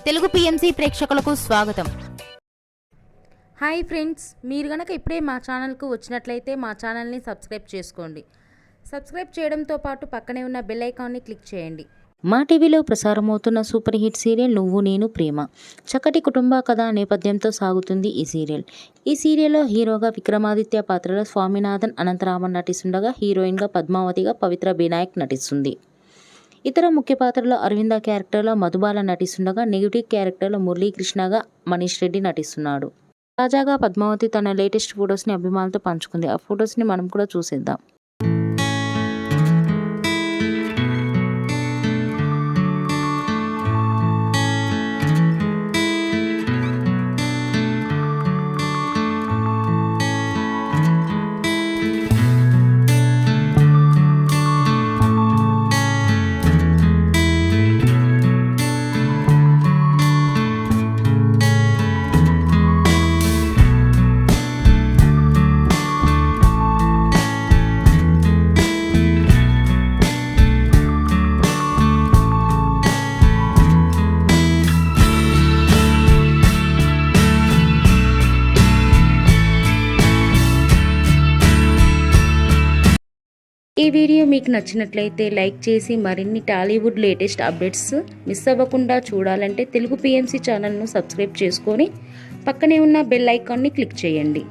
Telugu PMC ప్రేక్షకులకు స్వాగతం. Hi friends, మీరు గనక ఇప్పుడే మా ఛానల్కు వచ్చినట్లయితే మా ఛానల్ని సబ్స్క్రైబ్ చేసుకోండి. సబ్స్క్రైబ్ చేయడంతో పాటు పక్కనే ఉన్న బెల్ ఐకాన్ని క్లిక్ చేయండి. మా టీవీలో ప్రసారమవుతున్న సూపర్ హిట్ సీరియల్ నువ్వు నేను ప్రేమ. చక్కటి కుటుంబ కథ నేపథ్యంతో సాగుతుంది ఈ సీరియల్. ఈ సీరియల్లో హీరోగా విక్రమాదిత్య పాత్రలో స్వామినాథన్ అనంతరామన్ నటిస్తుండగా హీరోయిన్గా పద్మావతిగా పవిత్ర బినాయక్ నటిస్తుంది. ఇతర ముఖ్య పాత్రలో అరవింద క్యారెక్టర్లో మధుబాల నటిస్తుండగా నెగిటివ్ క్యారెక్టర్లో మురళీకృష్ణగా మనీష్ రెడ్డి నటిస్తున్నాడు. తాజాగా పద్మావతి తన లేటెస్ట్ ఫొటోస్ని అభిమానులతో పంచుకుంది. ఆ ఫొటోస్ని మనం కూడా చూసేద్దాం. ఈ వీడియో మీకు నచ్చినట్లయితే లైక్ చేసి మరిన్ని టాలీవుడ్ లేటెస్ట్ అప్డేట్స్ మిస్ అవ్వకుండా చూడాలంటే తెలుగు పిఎంసి ఛానల్ను సబ్స్క్రైబ్ చేసుకొని పక్కనే ఉన్న బెల్ ఐకాన్ని క్లిక్ చేయండి.